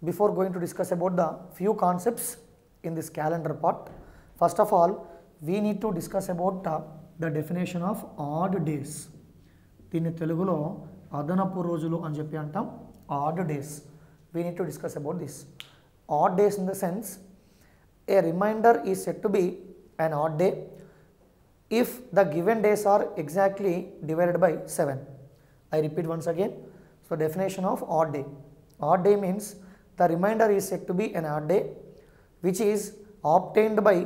before going to discuss about the few concepts in this calendar part, first of all we need to discuss about the definition of odd days. దీన్ని తెలుగులో అదనపు రోజులు అని చెప్పి అంటాం. odd days, we need to discuss about this. odd days in the sense, a remainder is said to be an odd day if the given days are exactly divided by 7. I repeat once again. So definition of odd day. Odd day means the remainder is said to be an odd day which is obtained by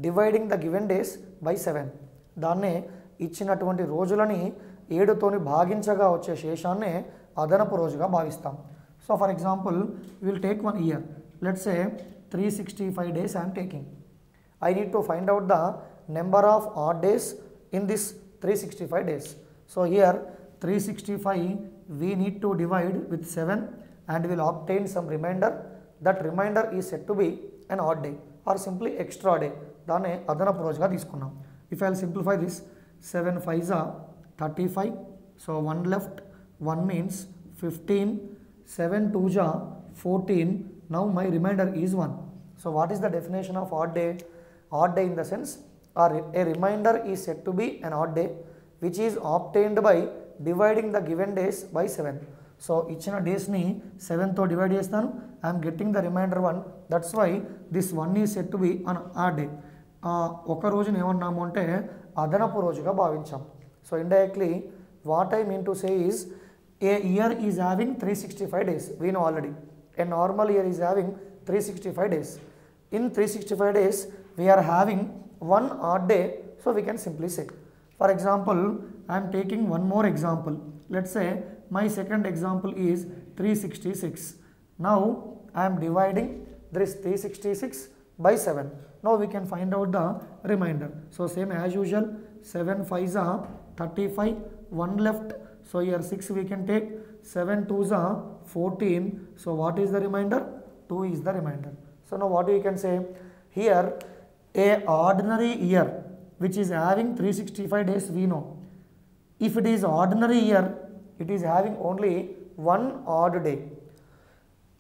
dividing the given days by 7. దాన్నే ఇచ్చినటువంటి రోజులని 7తోని భాగించగా వచ్చే శేషాన్నే అదనపు రోజుగా భావిస్తాం. So for example will take one year, let's say 365 days I am taking. I need to find out the number of odd days in this 365 days. So here 365 we need to divide with 7 and will obtain some remainder. That remainder is said to be an odd day or simply extra day. దాన్నే అదనపు రోజుగా తీసుకున్నాం. If I will simplify this, 7 5s are 35, so 1 left, 1 means 15, 7 2s are 14, now my remainder is 1. So what is the definition of odd day? Odd day in the sense, a remainder is said to be an odd day which is obtained by dividing the given days by 7. So ఇచ్చిన డేస్ని 7తో divide చేస్తాను, I'm getting the reminder 1. That's why this 1 is set to be an odd day. ఒక రోజుని ఏమన్నాము అంటే అదనపు రోజుగా భావించాం. So indirectly what I mean to say is, a year is having 365 days. We know already a normal year is having 365 days. In 365 days we are having one odd day, so we can simply say, for example I am taking one more example. Let's say my second example is 366. Now I am dividing this 366 by 7. Now we can find out the remainder. So same as usual, 7 5s are 35, 1 left, so here 6 we can take, 7 2s are 14, so what is the remainder? 2 is the remainder. So now what we can say here, a ordinary year which is having 365 days, we know if it is ordinary year it is having only one odd day.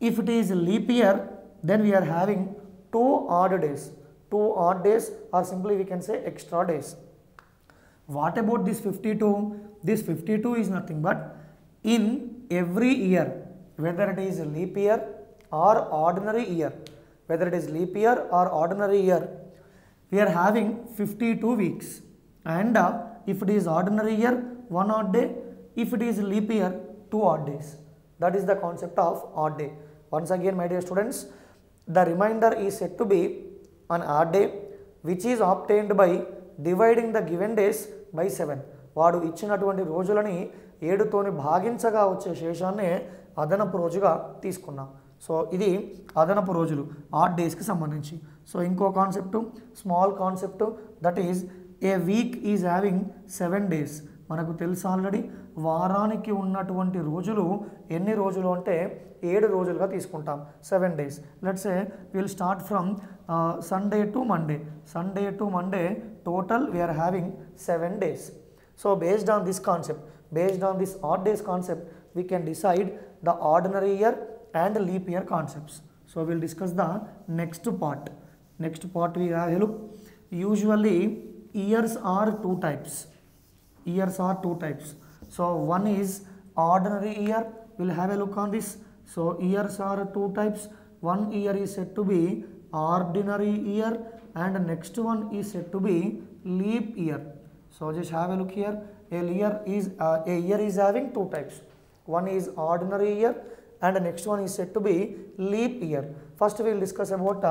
If it is leap year then we are having 2 odd days. 2 odd days or simply we can say extra days. What about this 52? This 52 is nothing but in every year, whether it is leap year or ordinary year, whether it is leap year or ordinary year, we are having 52 weeks. And if it is ordinary year, 1 odd day. If it is leap year, 2 odd days. That is the concept of odd day. Once again, my dear students, the remainder is said to be an odd day which is obtained by dividing the given days by 7. వాడు ఇచ్చినటువంటి రోజులని 7తోని భాగించగా వచ్చే శేషాన్నే అదనపు రోజుగా తీసుకున్నాం. So ఇది అదనపు రోజులు ఆడ్ డేస్కి సంబంధించి. సో ఇంకో concept, small concept, that is a week is having 7 days. మనకు తెలుసు ఆల్రెడీ వారానికి ఉన్నటువంటి రోజులు ఎన్ని రోజులు అంటే 7 రోజులుగా తీసుకుంటాం, 7 days. Let's say will start from Sunday to Monday. Sunday to Monday total we are having 7 days. So based on this concept, based on this odd days concept, we can decide the ordinary year and leap year concepts. So we will discuss the next part. Next part we have a look. Usually years are 2 types. Years are 2 types. So one is ordinary year. We will have a look on this. So years are 2 types. One year is said to be ordinary year and next one is said to be leap year. So just have a look here. A year is having 2 types. One is ordinary year and the next one is said to be leap year. First we will discuss about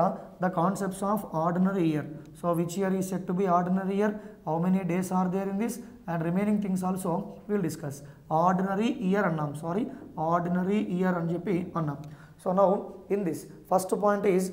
the concepts of ordinary year. So which year is said to be ordinary year, how many days are there in this, and remaining things also we will discuss. Ordinary year annam, ordinary year అని చెప్పి అన్నాం. So now in this first point is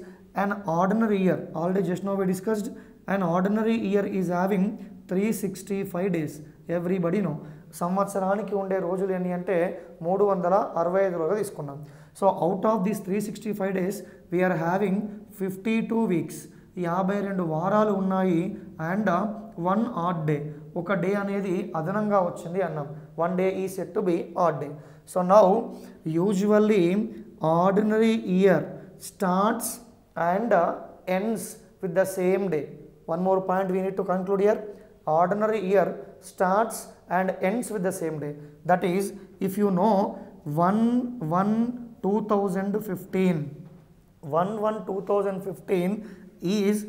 an ordinary year. Already just now we discussed an ordinary year is having 365 days. Everybody know సంవత్సరానికి ఉండే రోజులు ఎన్ని అంటే 365 రోజులు తీసుకున్నాం. So out of this 365 days we are having 52 weeks. 52 వారాలు ఉన్నాయి and 1 odd day. ఒక డే అనేది అదనంగా వచ్చింది అన్నాం. 1 day is said to be odd day. So now usually ordinary year starts and ends with the same day. One more point we need to conclude here. Ordinary year starts and ends with the same day. That is, if you know 1/1/2015, 1/1/2015 is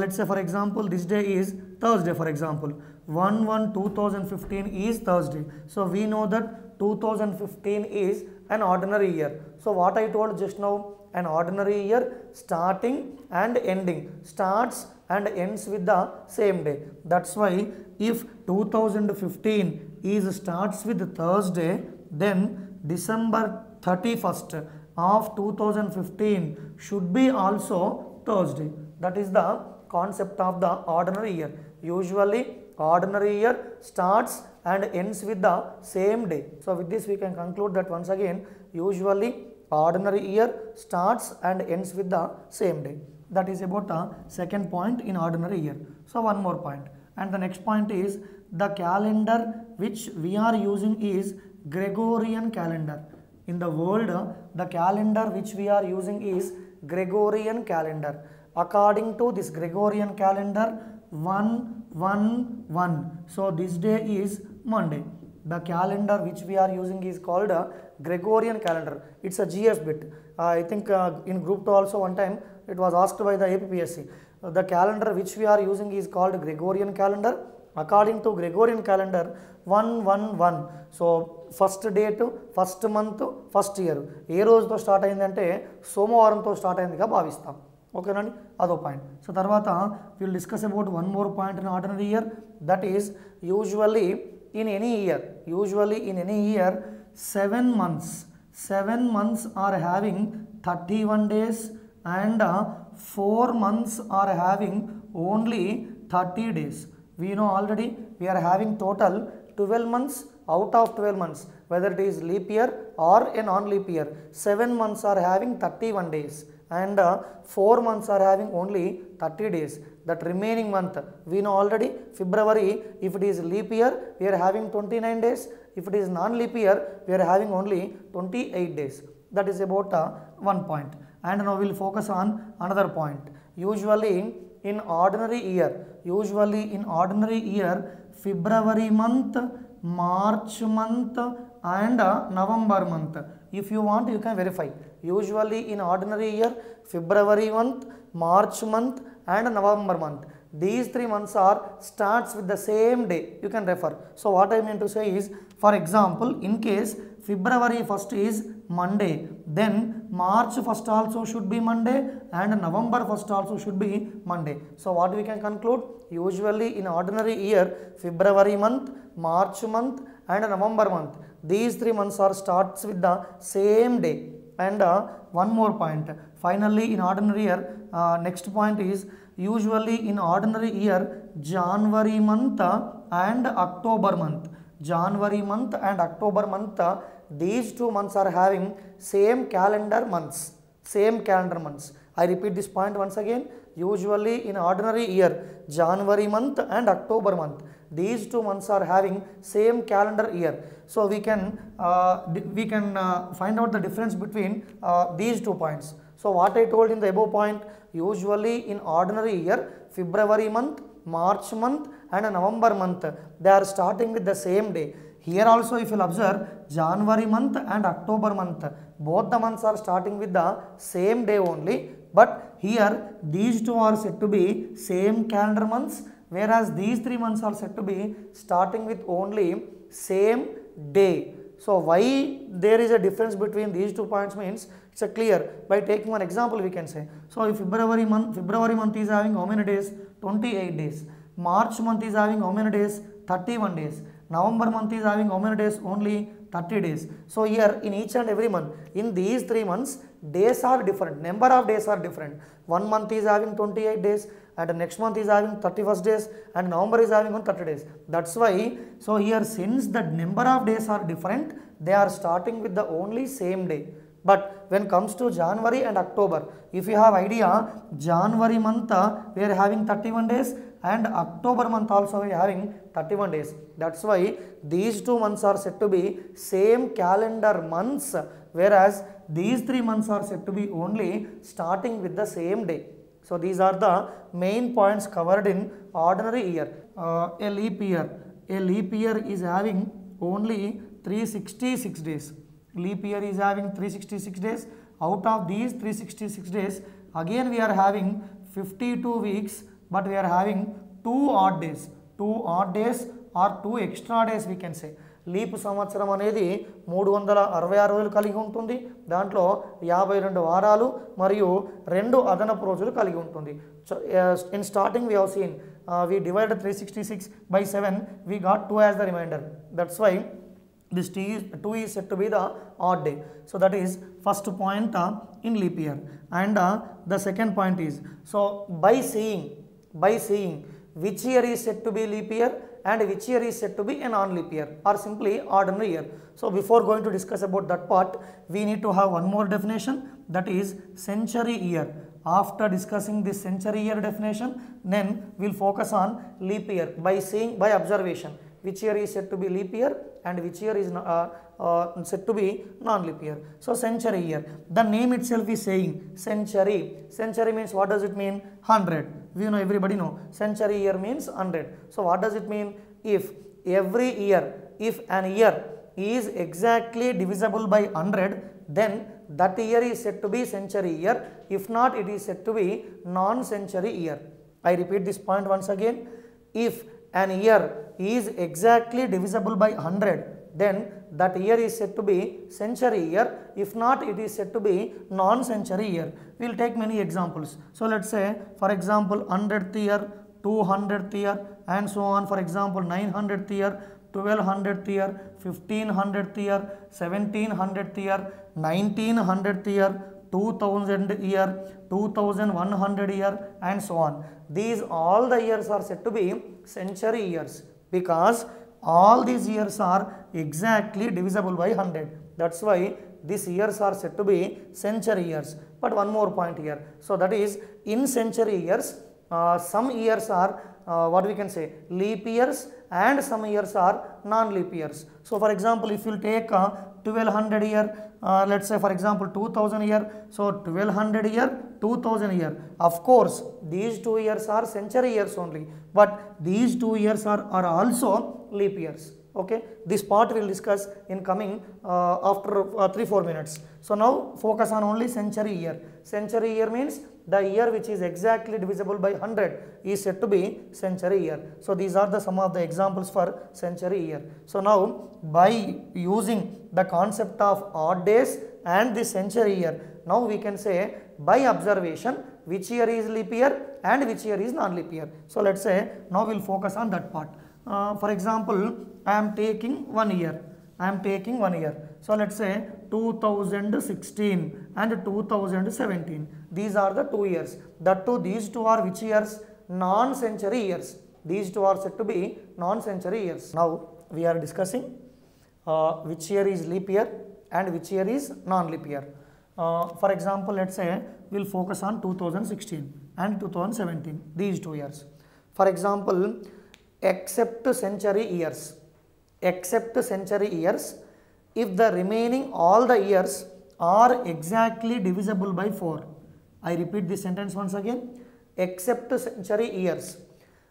let's say for example this day is Thursday, for example 1/1/2015 is Thursday. So we know that 2015 is an ordinary year. So what I told just now, an ordinary year starting and ending, starts and ends with the same day. That's why if 2015 is starts with Thursday, then December 31st of 2015 should be also Thursday. That is the concept of the ordinary year. Usually ordinary year starts and ends with the same day. So with this we can conclude that once again, usually ordinary year starts and ends with the same day. That is about the second point in ordinary year. So one more point, and the next point is the calendar which we are using is Gregorian calendar. In the world, the calendar which we are using is Gregorian calendar. According to this Gregorian calendar, 1/1/1. So this day is Monday. The calendar which we are using is called a Gregorian calendar. It's a GS bit. I think in group 2 also one time it was asked by the APPSC. The calendar which we are using is called Gregorian calendar. According to Gregorian calendar, 1/1/1. So first date, first month, first year. ఏ రోజుతో start అయిందంటే సోమవారంతో start అయిందిగా భావిస్తాం. ఓకేనండి, అదో point. So తర్వాత will discuss about one more point in ordinary year. That is usually in any year 7 months are having 31 days and 4 months are having only 30 days. We know already we are having total 12 months. Out of 12 months, whether it is leap year or a non-leap year, 7 months are having 31 days and 4 months are having only 30 days. That remaining month, we know already February, if it is leap year, we are having 29 days. If it is non-leap year, we are having only 28 days. That is about one point. And now we will focus on another point. Usually in ordinary year, February month, March month and November month. If you want, you can verify. Usually in ordinary year, February month, March month and November month. These 3 months are starts with the same day. You can refer. So what I mean to say is, for example, in case February 1st is Monday, then March 1st also should be Monday and November 1st also should be Monday. So what we can conclude? Usually in ordinary year, February month, March month and November month, these 3 months are starts with the same day. And one more point. Finally, in ordinary year, next point is usually in ordinary year, January month and October month. January month and October month, these 2 months are having same calendar months. I repeat this point once again. Usually in ordinary year, January month and October month, these 2 months are having same calendar year. So we can find out the difference between these 2 points. So what I told in the above point, usually in ordinary year, February month, March month and November month, they are starting with the same day. Here also if you will observe, January month and October month, both the months are starting with the same day only. But here these 2 are said to be same calendar months, whereas these 3 months are said to be starting with only same day. So why there is a difference between these 2 points means it's a clear. By taking one example we can say. So if February month is having how many days? 28 days. March month is having how many days? 31 days. November month is having how many days? Only 30 days. So here in each and every month, in these 3 months, days are different, number of days are different. One month is having 28 days and the next month is having 31st days and November is having 30 days. That's why, so here since the number of days are different, they are starting with the only same day. But when comes to January and October, if you have idea, January month we are having 31 days and October month also we are having 31 days. That's why these 2 months are said to be same calendar months, whereas these 3 months are said to be only starting with the same day. So these are the main points covered in ordinary year. A leap year is having only 366 days. Leap year is having 366 days. Out of these 366 days, again we are having 52 weeks, but we are having 2 odd days. 2 odd days or 2 extra days we can say. Leap సంవత్సరం అనేది 366 రోజులు కలిగి ఉంటుంది. దాంట్లో 52 వారాలు మరియు 2 అదనపు రోజులు కలిగి ఉంటుంది. In starting we have seen we divided 366 by 7, we got 2 as the remainder. That's why this 2 is said to be the odd day. So that is first point in leap year. And the second point is, so by seeing which year is said to be leap year and which year is said to be a non-leap year or simply ordinary year. So before going to discuss about that part, we need to have one more definition, that is century year. After discussing this century year definition, then we'll focus on leap year by observation which year is said to be leap year and which year is said to be non-leap year. So century year, the name itself is saying century. Century means, what does it mean? 100. We know, everybody know century year means 100. So what does it mean? If every year, if an year is exactly divisible by 100, then that year is said to be century year. If not, it is said to be non-century year. I repeat this point once again. If an year is exactly divisible by 100, then that year is said to be century year. If not, it is said to be non-century year. We will take many examples. So let's say, for example, 100th year, 200th year, and so on. For example, 900th year, 1200th year, 1500th year, 1700th year, 1900th year, 2000 year, 2100 year, and so on. These all the years are said to be century years because all these years are exactly divisible by 100. That's why these years are said to be century years. But one more point here. So that is, in century years, some years are what we can say leap years and some years are non-leap years. So for example, if you take 1200 year, let's say for example 2000 year, so 1200 year, 2000 year, of course these 2 years are century years only, but these 2 years are also leap years. Okay, this part we will discuss in coming after 3-4 minutes. So now focus on only century year. Century year means the year which is exactly divisible by 100 is said to be century year. So these are the some of the examples for century year. So now by using the concept of odd days and the century year, now we can say by observation which year is leap year and which year is non-leap year. So let's say now we'll focus on that part. For example, I am taking 1 year. So let's say 2016 and 2017. These are the 2 years. That too, these 2 are which years? Non-century years. These 2 are said to be non-century years. Now we are discussing which year is leap year and which year is non-leap year. For example, let's say we'll focus on 2016 and 2017. These 2 years. For example, except century years, if the remaining all the years are exactly divisible by 4. I repeat this sentence once again. Except century years,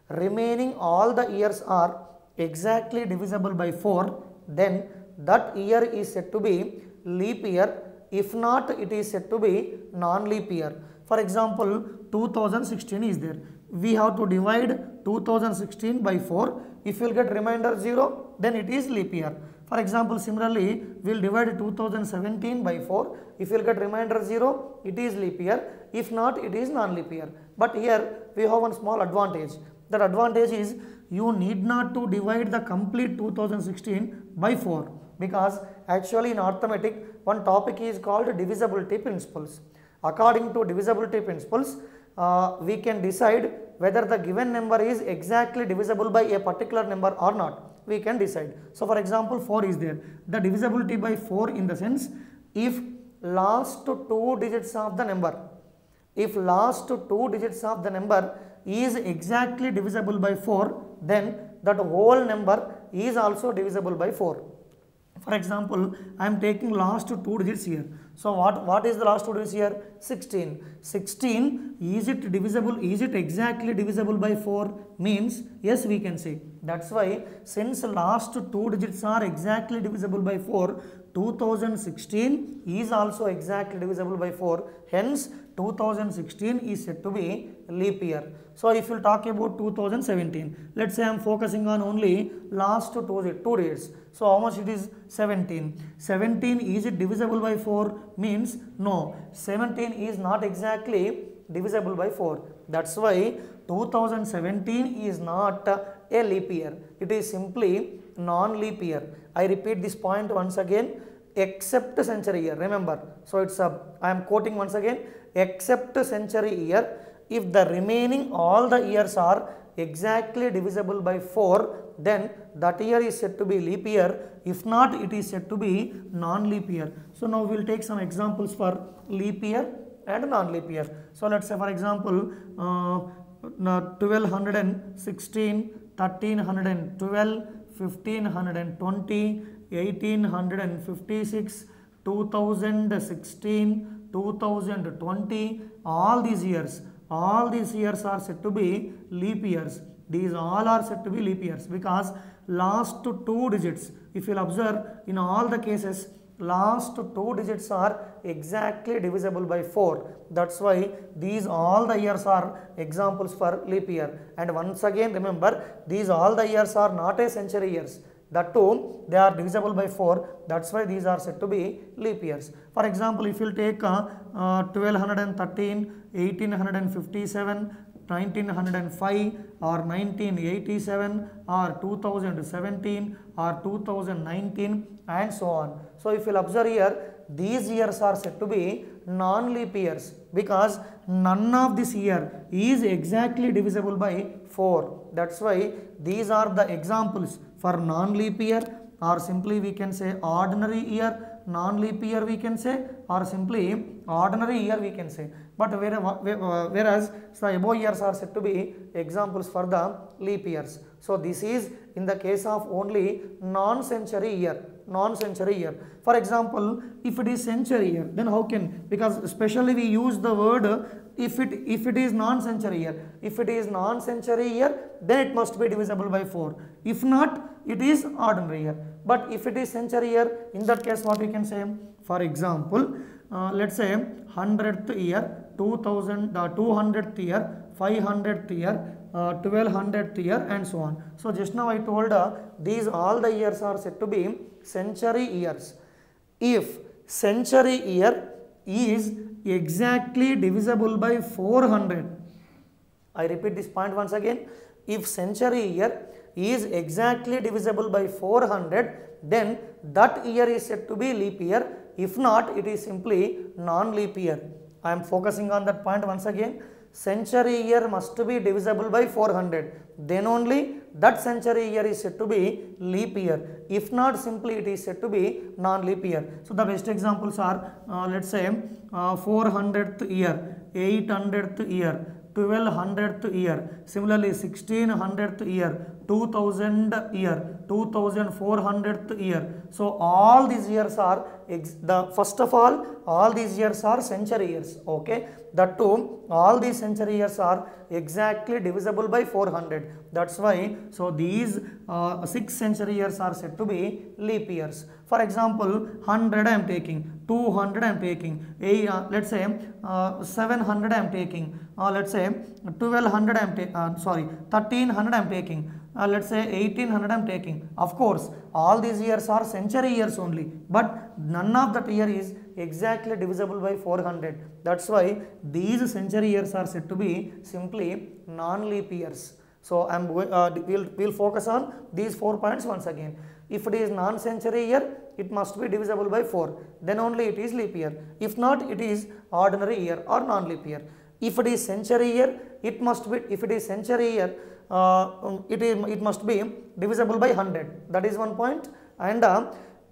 remaining all the years are exactly divisible by 4, then that year is said to be leap year. If not, it is said to be non-leap year. For example, 2016 is there. We have to divide 2016 by 4. If you will get remainder 0, then it is leap year. For example, similarly, we will divide 2017 by 4. If you will get remainder 0, it is leap year. If not, it is non-leap year. But here we have one small advantage. That advantage is you need not to divide the complete 2016 by 4, because actually in arithmetic one topic is called divisibility principles. According to divisibility principles, we can decide whether the given number is exactly divisible by a particular number or not. We can decide. So for example, 4 is there. The divisibility by 4 in the sense, if last 2 digits of the number, is exactly divisible by 4, then that whole number is also divisible by 4. For example, I am taking last two digits here. So what is the last two digits here? 16. 16, is it divisible? Is it exactly divisible by 4? Means yes, we can say. That's why since last two digits are exactly divisible by 4, 2016 is also exactly divisible by 4. Hence 2016 is said to be leap year. So if you talk about 2017, let's say I am focusing on only last two digits. So how much it is? 17. 17, is it divisible by 4? Means no. 17 is not exactly divisible by 4. That's why 2017 is not a leap year. It is simply non-leap year. I repeat this point once again, except century year. Remember, so it's I am quoting once again, except century year, if the remaining all the years are exactly divisible by 4, then that year is said to be leap year. If not, it is said to be non-leap year. So now we will take some examples for leap year and non-leap year. So let's say for example 1216, 1312, 1520, 1856, 2016, 2020, all these years are said to be leap years. These all are said to be leap years because last two digits, if you will observe, in all the cases last two digits are exactly divisible by 4. That's why these all the years are examples for leap year. And once again remember, these all the years are not a century years. That too, they are divisible by 4. That's why these are said to be leap years. For example, if you will take 1213, 1857, 1905 or 1987 or 2017 or 2019 and so on. So if you will observe here, these years are said to be non-leap years because none of this year is exactly divisible by 4. That's why these are the examples for non-leap year, or simply we can say ordinary year, non-leap year we can say, or simply ordinary year we can say. But whereas the above years are said to be examples for the leap years. So this is in the case of only non-century year. For example, if it is century year, then how can, because especially we use the word if it is non-century year. If it is non-century year, then it must be divisible by 4. If not, it is ordinary year. But if it is century year, in that case what we can say? For example, let's say 100th year, 200th year, 500th year, 1200th year and so on. So just now I told these all the years are said to be century years. If century year is exactly divisible by 400, I repeat this point once again, if century year is exactly divisible by 400, then that year is said to be leap year. If not, it is simply non-leap year. I am focusing on that point once again. Century year must be divisible by 400, then only that century year is said to be leap year. If not, simply it is said to be non-leap year. So the best examples are let's say 400th year, 800th year, 1200th year, similarly 1600th year, 2000 year, 2400th year. So all these years are first of all these years are century years. Okay, that too, all these century years are exactly divisible by 400. That's why, so these 6 century years are said to be leap years. For example, 100 I am taking, 200 I am taking, let's say 700 I am taking, let's say 1200 I am taking, 1300 I am taking, let's say 1800 I am taking. Of course, all these years are century years only, but none of that year is exactly divisible by 400. That's why these century years are said to be simply non-leap years. So I am we'll focus on these 4 points once again. If it is non-century year, it must be divisible by 4. Then only it is leap year. If not, it is ordinary year or non-leap year. If it is century year, it must be. If it is century year, it must be divisible by 100. That is one point. And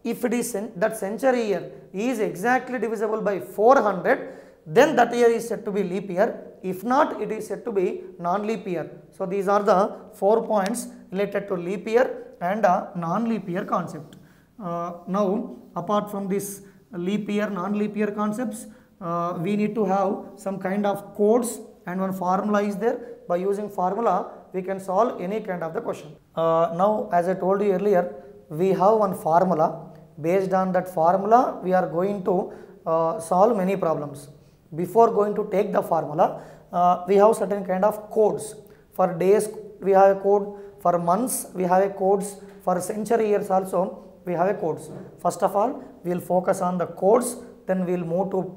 if it is that century year is exactly divisible by 400, then that year is said to be leap year. If not, it is said to be non-leap year. So these are the 4 points related to leap year and non-leap year concept. Now, apart from this leap year, non-leap year concepts, we need to have some kind of codes, and one formula is there. By using formula, we can solve any kind of the question. Now, as I told you earlier, we have one formula. Based on that formula, we are going to solve many problems. Before going to take the formula, we have certain kind of codes. For days, we have a code. For months, we have a codes. For century years also, we have a codes. First of all, we will focus on the codes, then we will move to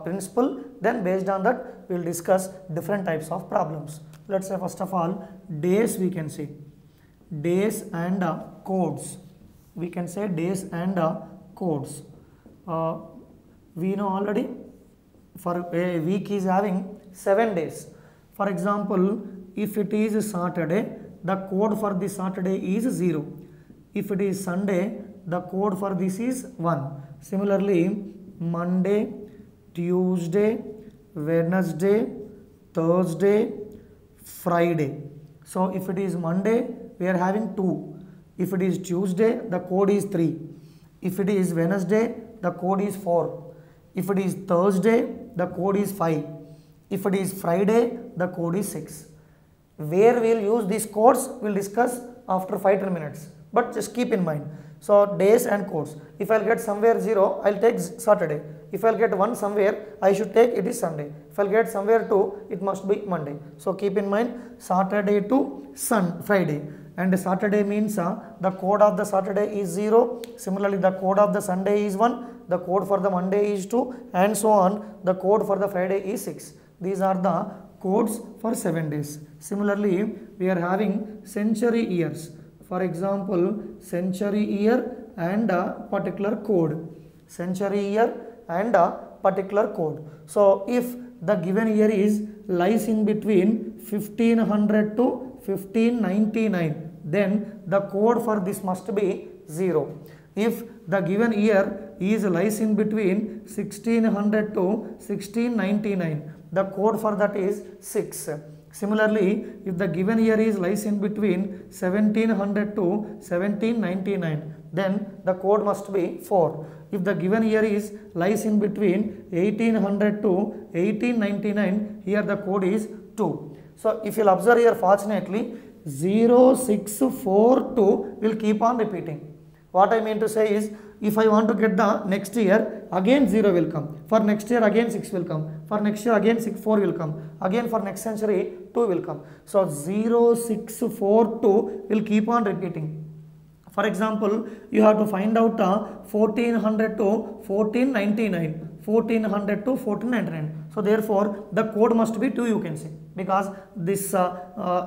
principle, then based on that, we will discuss different types of problems. Let's say first of all, days we can say, days and codes. We can say days and codes. We know already, for a week is having 7 days. For example, if it is Saturday, the code for this Saturday is 0. If it is Sunday, the code for this is 1. Similarly, Monday, Tuesday, Wednesday, Thursday, Friday. So if it is Monday, we are having 2. If it is Tuesday, the code is 3. If it is Wednesday, the code is 4. If it is Thursday, the code is 5. If it is Friday, the code is 6. Where we will use these codes, we will discuss after 5-10 minutes. But just keep in mind. So, days and codes. If I will get somewhere 0, I will take Saturday. If I will get 1 somewhere, I should take it is Sunday. If I will get somewhere 2, it must be Monday. So, keep in mind Saturday to Friday. And Saturday means the code of the Saturday is 0. Similarly, the code of the Sunday is 1. The code for the Monday is 2, and so on. The code for the Friday is 6. These are the codes for 7 days. Similarly, we are having century years. For example, century year and a particular code. Century year and a particular code. So, if the given year lies in between 1500 to 1599, then the code for this must be 0. If the given year lies in between 1600 to 1699, the code for that is 6. Similarly, if the given year lies in between 1700 to 1799, then the code must be 4. If the given year lies in between 1800 to 1899, here the code is 2. So, if you will observe here, fortunately 0642 will keep on repeating. What I mean to say is, if I want to get the next year, again 0 will come. For next year, again 6 will come. For next year, again 4 will come. Again for next century, 2 will come. So, 0642 will keep on repeating. For example, you have to find out 1400 to 1499. 1400 to 1499. So, therefore, the code must be 2, you can say, because this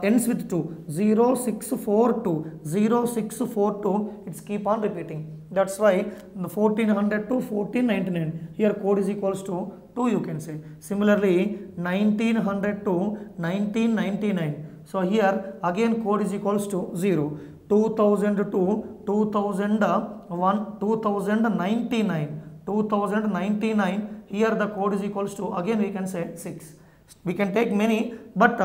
ends with 2. 0642. 0642, it's keep on repeating. That's why the 1400 to 1499, here code is equals to 2, you can say. Similarly, 1900 to 1999. So, here again code is equals to 0. 2000 to 2001, 2099. 2099, here the code is equals to, again we can say 6. We can take many, but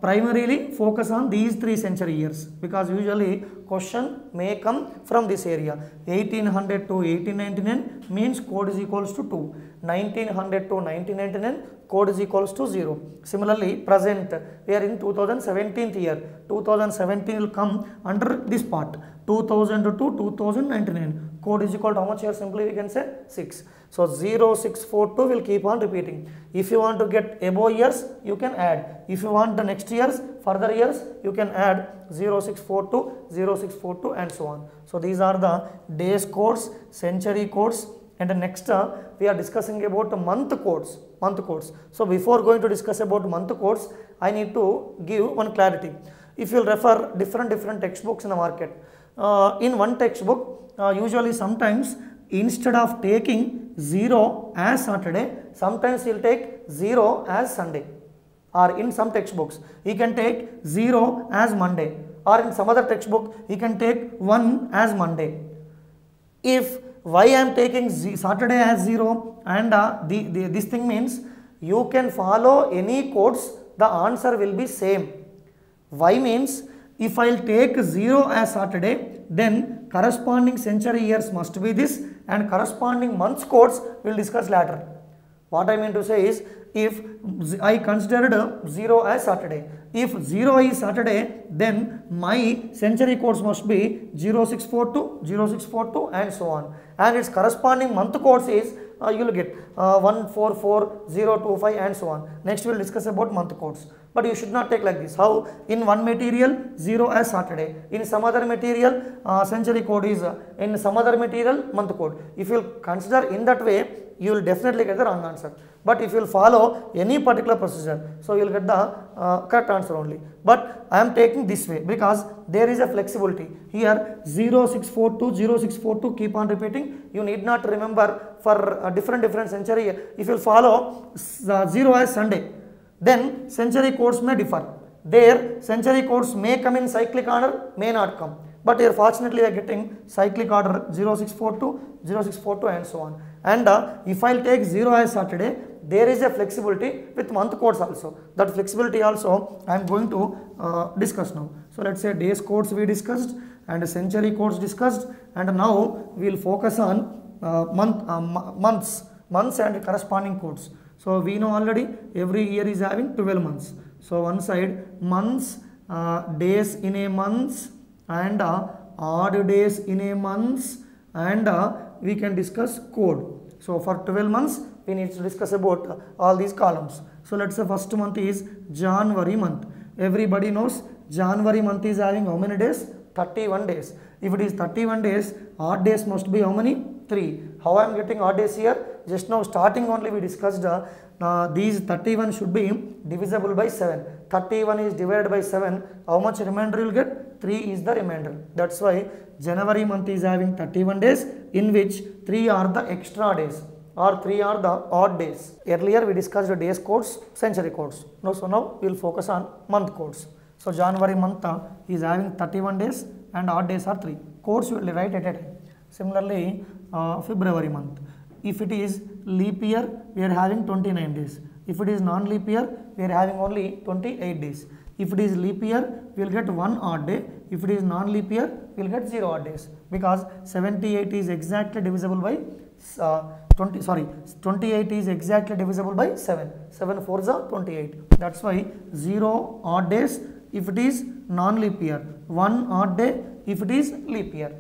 primarily focus on these 3 century years, because usually question may come from this area. 1800 to 1899 means code is equals to 2. 1900 to 1999, code is equals to 0. Similarly, present, we are in 2017 year. 2017 will come under this part. 2000 to 2099, code is equal to how much here? Simply we can say 6. So, 0642 will keep on repeating. If you want to get above years, you can add. If you want the next years, further years, you can add 0642, 0642 and so on. So, these are the days codes, century codes, and the next we are discussing about month codes. So, before going to discuss about month codes, I need to give one clarity. If you will refer different textbooks in the market, in one textbook, usually sometimes instead of taking 0 as Saturday, sometimes he will take 0 as Sunday. Or in some textbooks, he can take 0 as Monday. Or in some other textbook, he can take 1 as Monday. If why I am taking Saturday as 0 and this thing means you can follow any codes, the answer will be same. Why means if I will take 0 as Saturday, then corresponding century years must be this, and corresponding months codes we'll discuss later. What I mean to say is, if I considered 0 as Saturday, if 0 is Saturday, then my century codes must be 0642, 0642 and so on, and its corresponding month codes is you will get 144, 025 and so on. Next we will discuss about month codes, but you should not take like this. How? In one material 0 as Saturday, in some other material century code is in some other material month code. If you consider in that way, you will definitely get the wrong answer. But if you will follow any particular procedure, so you will get the correct answer only. But I am taking this way because there is a flexibility. Here 0642, 0642 keep on repeating. You need not remember for a different century. If you will follow 0 as Sunday, then century codes may differ. There century codes may come in cyclic order, may not come. But here fortunately we are getting cyclic order 0642, 0642 and so on. And if I will take 0 as Saturday, there is a flexibility with month codes also. That flexibility also I am going to discuss now. So let's say days codes we discussed and century codes discussed, and now we will focus on months and corresponding codes. So we know already every year is having 12 months. So one side months, days in a month, and odd days in a month, and we can discuss code. So for 12 months we need to discuss about all these columns. So let's say first month is January month. Everybody knows January month is having how many days? 31 days. If it is 31 days, odd days must be how many? 3. How I am getting odd days here? Just now starting only we discussed these 31 should be divisible by 7. 31 is divided by 7. How much remainder you will get? 3 is the remainder. That's why January month is having 31 days, in which 3 are the extra days or 3 are the odd days. Earlier we discussed the days codes, century codes. So now we will focus on month codes. So January month is having 31 days and odd days are 3. Codes you will write at a time. Similarly, February month. If it is leap year, we are having 29 days. If it is non-leap year, we are having only 28 days. If it is leap year, we will get 1 odd day. If it is non-leap year, we will get 0 odd days, because 78 is exactly divisible by 28 is exactly divisible by 7. 7 4s are 28. That's why 0 odd days if it is non-leap year, 1 odd day if it is leap year.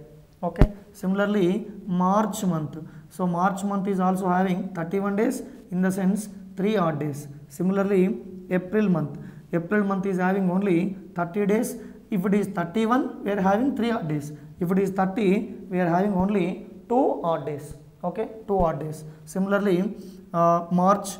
Okay. Similarly, March month. So March month is also having 31 days, in the sense 3 odd days. Similarly, April month. April month is having only 30 days. If it is 31, we are having 3 odd days. If it is 30, we are having only 2 odd days. Okay, 2 odd days. Similarly, March,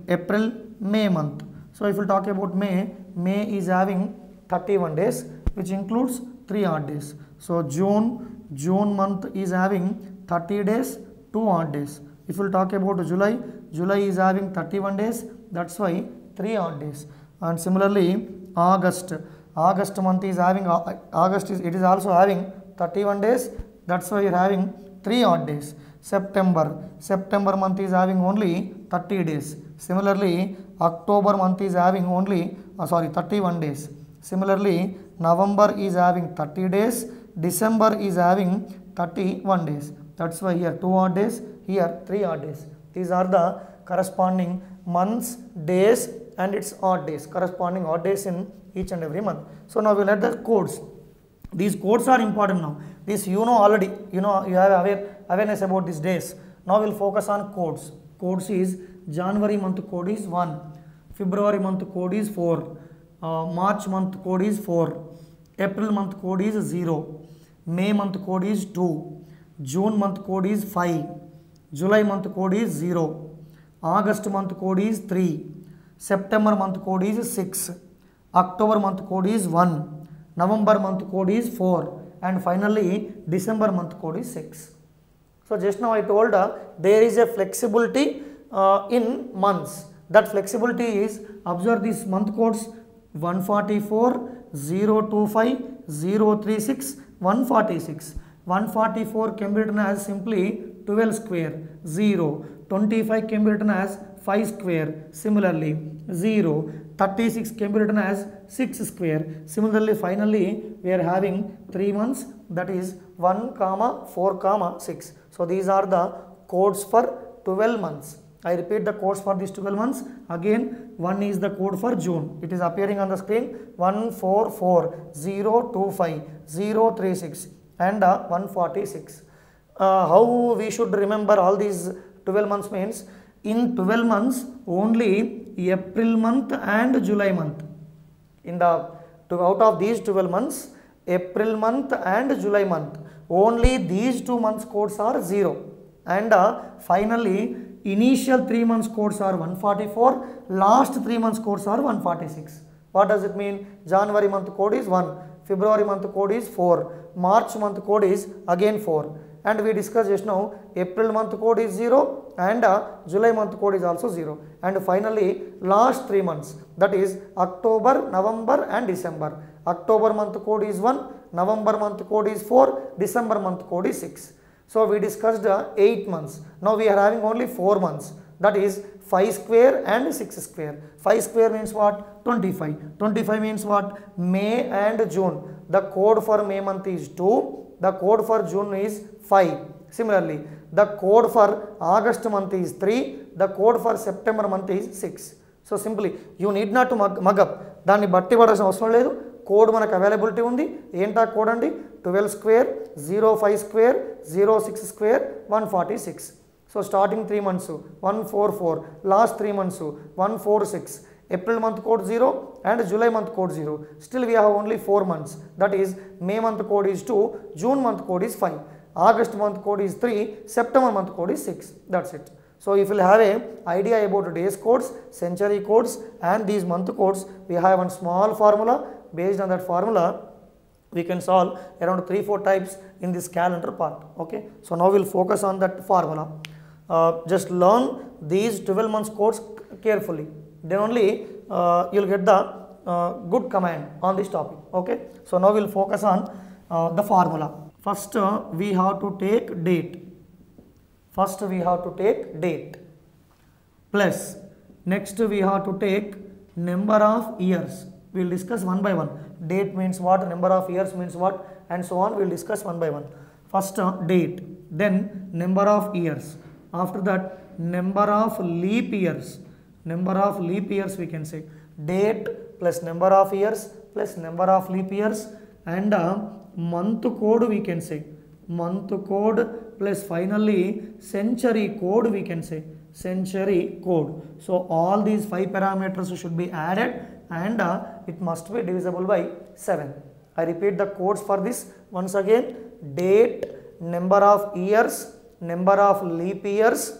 April, May month. So if we talk about May, May is having 31 days, which includes 3 odd days. So June month is having 30 days, 2 odd days. If we talk about July, July is having 31 days, that's why 3 odd days. And similarly, August month is having, it is also having 31 days, that's why you are having 3 odd days. September month is having only 30 days. Similarly, October month is having only 31 days. Similarly, November is having 30 days. December is having 31 days. That's why here 2 odd days, here 3 odd days. These are the corresponding months, days and its odd days, corresponding odd days in each and every month. So now we will add the codes. These codes are important now. This you know already, you have awareness about these days. Now we will focus on codes. Codes is January month code is 1, February month code is 4, March month code is 4, April month code is 0, May month code is 2, June month code is 5, July month code is 0, August month code is 3, September month code is 6, October month code is 1, November month code is 4, and finally December month code is 6. So just now I told there is a flexibility in months. That flexibility is, observe these month codes: 144, 025, 036, 146. 144 can be written as simply 12 square, 0. 25 can be written as 5 square. Similarly, 0. 36 can be written as 6 square. Similarly, finally, we are having 3 months, that is 1, 4, 6. So these are the codes for 12 months. I repeat the codes for these 12 months. Again, one is the code for June. It is appearing on the screen 144025 and 146. How we should remember all these 12 months means, in 12 months only April month and July month. Out of these 12 months, April month and July month, only these 2 months codes are 0. And finally, initial 3 months codes are 144, last 3 months codes are 146. What does it mean? January month code is 1, February month code is 4, March month code is again 4. And we discussed just now, April month code is 0 and July month code is also 0. And finally, last 3 months, that is October, November and December. October month code is 1, November month code is 4, December month code is 6. So we discussed 8 months. Now we are having only 4 months. That is 5 square and 6 square. 5 square means what? 25. 25 means what? May and June. The code for May month is 2. The code for June is 5. Similarly, the code for August month is 3. The code for September month is 6. So simply, you need not to mug up. Danni batti padasina avasaram ledu. Code manaku availability undi. Enta code andi 12 square, 05 square, 06 square, 146. So starting 3 months 144, last 3 months 146. April month code 0 and July month code 0. Still we have only 4 months. That is, May month code is 2, June month code is 5, August month code is 3, September month code is 6. That's it. So if you have an idea about days codes, century codes and these month codes, we have one small formula. Based on that formula, we can solve around 3-4 types in this calendar part. Okay. So now we'll focus on that formula. Just learn these 12 months codes carefully. Then only you'll get the good command on this topic. Okay. So now we'll focus on the formula. First we have to take date. First we have to take date plus next we have to take number of years. We will discuss one by one. Date means what, number of years means what, and so on. We will discuss one by one. First date, then number of years. After that, number of leap years. Number of leap years we can say. Date plus number of years plus number of leap years, and month code we can say. Month code plus finally century code we can say. Century code. So all these 5 parameters should be added and it must be divisible by 7. I repeat the codes for this once again. Date, number of years, number of leap years,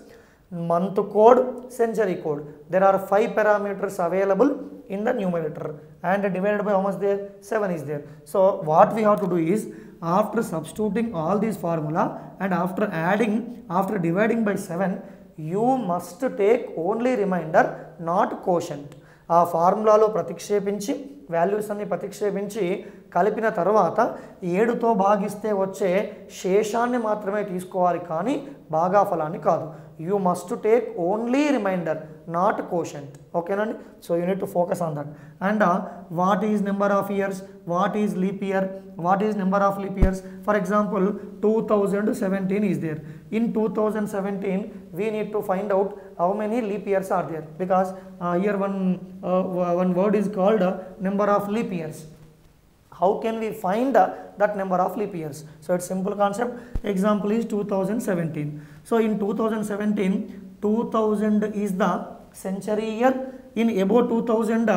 month code, century code. There are 5 parameters available in the numerator and divided by how much there? 7 is there. So what we have to do is, after substituting all these formula and after adding, after dividing by 7, you must take only remainder, not quotient. ఆ ఫార్ములాలో ప్రతిక్షేపించి values అన్ని ప్రతిక్షేపించి కలిపిన తర్వాత 7తో భాగిస్తే వచ్చే శేషాన్ని మాత్రమే తీసుకోవాలి, కానీ భాగాఫలాన్ని కాదు. You must take only remainder, not quotient. Okay, Nandi? So you need to focus on that. And what is number of years? What is leap year? What is number of leap years? For example, 2017 is there. In 2017, we need to find out how many leap years are there, because here one word is called number of leap years. How can we find that number of leap years? So it's simple concept. Example is 2017. So in 2017, 2000 is the century year. In above 2000,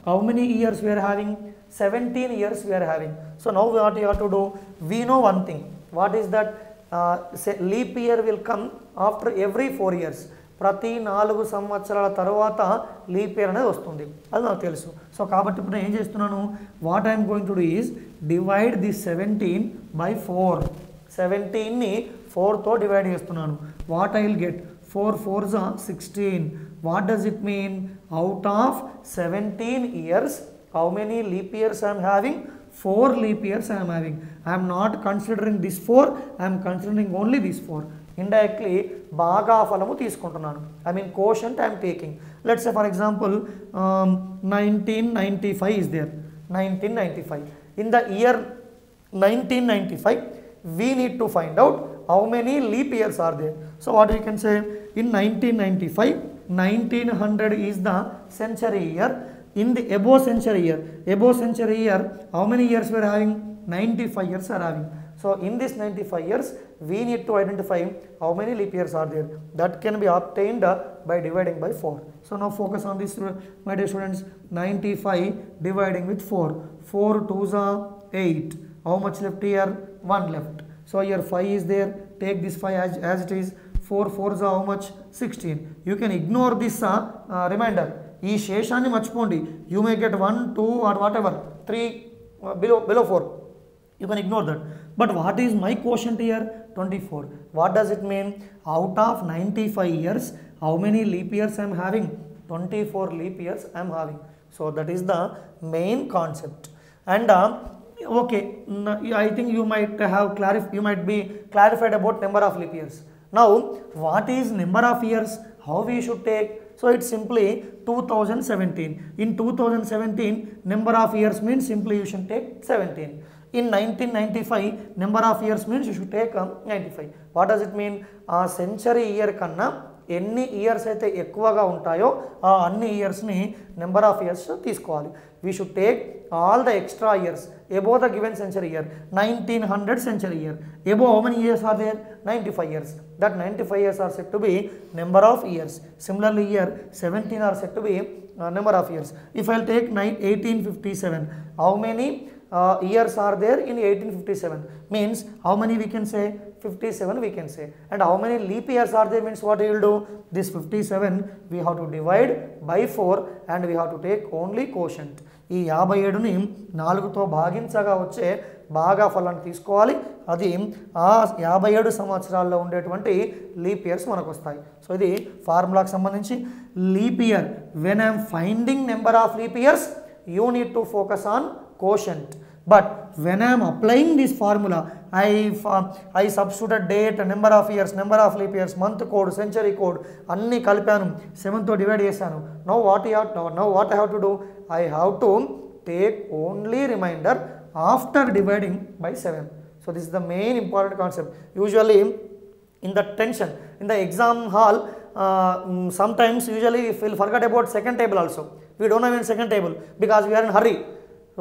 how many years we are having? 17 years we are having. So now what you have to do? We know one thing. What is that? Leap year will come after every 4 years. ప్రతి 4 సంవత్సరాల తర్వాత leap year అనేది వస్తుంది, అది నాకు తెలుసు. So కాబట్టి ఇప్పుడు నేను ఏం చేస్తున్నాను, what I'm going to do is divide the 17 by 4. 17ని 4తో డివైడ్ చేస్తున్నాను. What I will get? 4 4s are 16. What does it mean? Out of 17 years, how many leap years I am having? 4 leap years I am having. I am not considering this 4, I am considering only this 4. Indirectly భాగాఫలము తీసుకుంటున్నాను. I mean quotient I am taking. Let's say for example 1995 is there. 1995. In the year 1995, we need to find out how many leap years are there. So what we can say, in 1995, 1900 is the century year. In the above century year, how many years we are having? 95 years are having. So in this 95 years, we need to identify how many leap years are there. That can be obtained by dividing by 4. So now focus on this, my dear students. 95 dividing with 4. 4 2s are 8. How much left here? 1 left. So here 5 is there. Take this 5 as it is. 4 4s are how much? 16. You can ignore this remainder. ఈ శేషాన్ని మర్చిపోండి. You may get 1 2 or whatever 3 below 4. You can ignore that. But what is my quotient here? 24. What does it mean? Out of 95 years, how many leap years I am having? 24 leap years I am having. So that is the main concept. And okay, I think you might be clarified about number of leap years. Now, what is number of years? How we should take? So it's simply 2017. In 2017, number of years means simply you should take 17. In 1995, number of years means you should take 95. What does it mean? A century year kanna ఎన్ని years అయితే ఎక్కువగా ఉంటాయో ఆ అన్ని ఇయర్స్ని number of years తీసుకోవాలి. We should take all the extra years above the given century year. 1900 century year, above how many years are there? 95 years. That 95 years are said to be number of years. Similarly here 17 are said to be number of years. If I'll take 1857, how many years are there in 1857? Means how many we can say? 57 we can say. And how many leap years are there? Means what we will do? This 57 we have to divide by 4 and we have to take only quotient. ఈ 57ని 4తో భాగించగా వచ్చే భాగఫలాన్ని తీసుకోవాలి. అది ఆ 57 సంవత్సరాల్లో ఉండేటువంటి leap years మనకు వస్తాయి. So ఇది ఫార్ములాకి సంబంధించి. Leap year, when I'm finding number of leap years, you need to focus on quotient. But when I am applying this formula, I substituted date, number of years, number of leap years, month code, century code, అన్ని కలిపాను, 7తో divide చేశాను. Now what I have to do? I have to take only remainder after dividing by 7. So this is the main important concept. Usually in the tension, in the exam hall, sometimes usually we will forget about second table also. We don't have any second table because we are in hurry.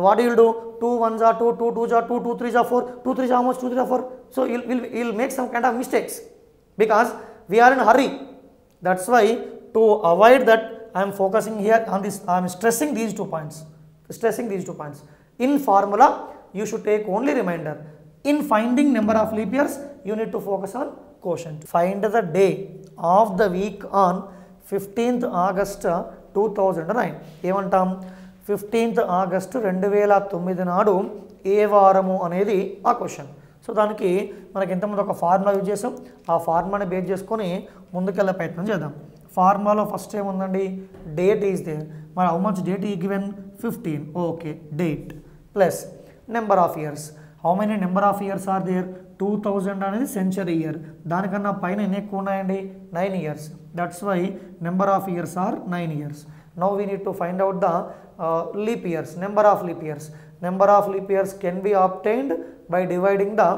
What you will do? 2 1s are 2, 2 2s are 2, 2 3s are 4, 2 3s are how much? 2 3s are 4. So you'll make some kind of mistakes because we are in a hurry. That's why to avoid that, I am focusing here on this. I am stressing these 2 points. In formula, you should take only remainder. In finding number of leap years, you need to focus on quotient. Find the day of the week on 15th August 2009. ఏమంటాం? 15th August 2009 నాడు ఏ వారము అనేది ఆ question. So దానికి మనకి ఇంతకుముందు ఒక formula use చేసాం. ఆ ఫార్ములాని బేస్ చేసుకొని ముందుకెళ్ళే ప్రయత్నం చేద్దాం. ఫార్ములాలో ఫస్ట్ ఏముందండి? Date is there. మరి హౌ మచ్ డేట్ ఈ given? 15. Okay, date plus number of years. How many number of years are there? 2000 అనేది సెంచరీ ఇయర్. దానికన్నా పైన ఎన్ని ఎక్కువ ఉన్నాయండి? 9 years. That's why number of years are 9 years. Now we need to find out the leap years, number of leap years. Number of leap years can be obtained by dividing the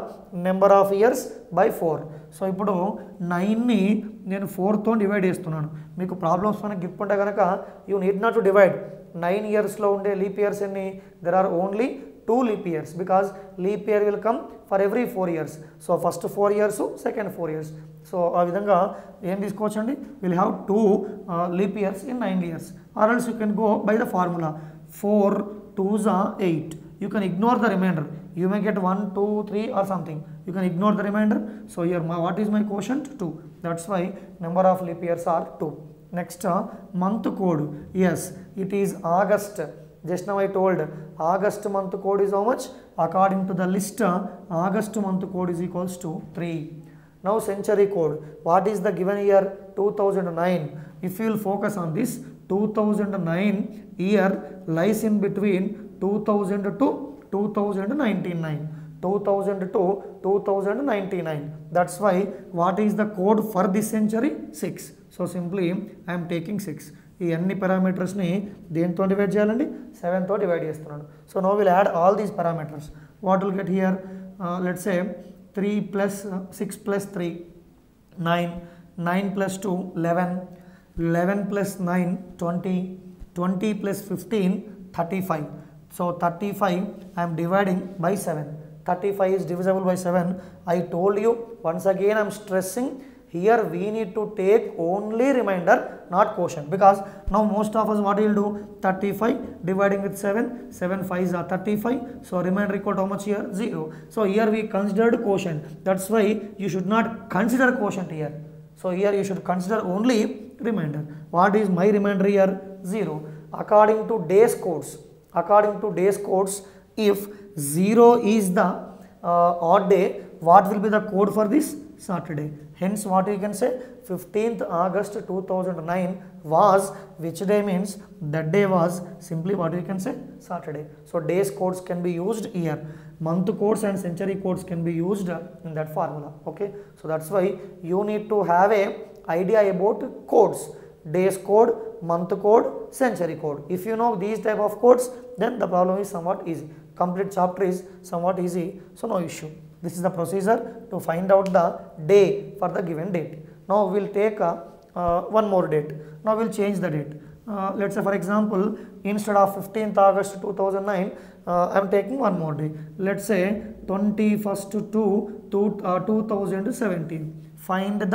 number of years by 4. So ఇప్పుడు 9ని నేను 4తో divide చేస్తున్నాను. మీకు problems మనకి grip ఉంటే కనుక you need not to divide. 9 ఇయర్స్లో ఉండే leap years ఎన్ని? There are only 2 leap years because leap year will come for every 4 years. So first 4 years, second 4 years. So ఆ విధంగా ఏం తీసుకోవచ్చండి? Will have 2 leap years in 9 years. Or else you can go by the formula. 4 2s are 8. You can ignore the remainder. You may get 1 2 3 or something. You can ignore the remainder. So here what is my quotient? 2. That's why number of leap years are 2. Next month code. Yes, it is August. Just now I told August month code is how much? According to the list, August month code is equals to 3. Now century code. What is the given year? 2009. If you will focus on this, 2009 year lies in between 2000 to 2099. 2000 to 2099. That's why what is the code for this century? 6. So simply I am taking 6. ఈ అన్ని పారామీటర్స్ని దేంతో divide చేయాలండి? 7తో divide చేస్తున్నాను. So no will add all these parameters. What will get here? Let's say 3 plus 6 plus 3, 9, 9 plus 2, 11, 11 plus 9, 20, 20 plus 15, 35. So 35 I am dividing by 7. 35 is divisible by 7. I told you, once again I am stressing, here we need to take only remainder, not quotient, because now most of us what we will do, 35 dividing with 7, 7 5s are 35, so remainder equal to how much here? 0. So here we considered quotient, that's why you should not consider quotient here. So here you should consider only remainder. What is my remainder here? 0. According to days codes, if 0 is the odd day, what will be the code for this? Saturday. Hence what you can say, 15th August 2009 was which day, means that day was simply what you can say, Saturday. So days codes can be used here. Month codes and century codes can be used in that formula. Okay, so that's why you need to have a idea about codes: days code, month code, century code. If you know these type of codes, then the problem is somewhat easy. Complete chapter is somewhat easy, so no issue. This is the procedure to find out the day for the given date. Now we will take one more date. Now we will change the date. Let's say for example, instead of 15th August 2009, I am taking one more day. Let's say 21st to 2017. Find the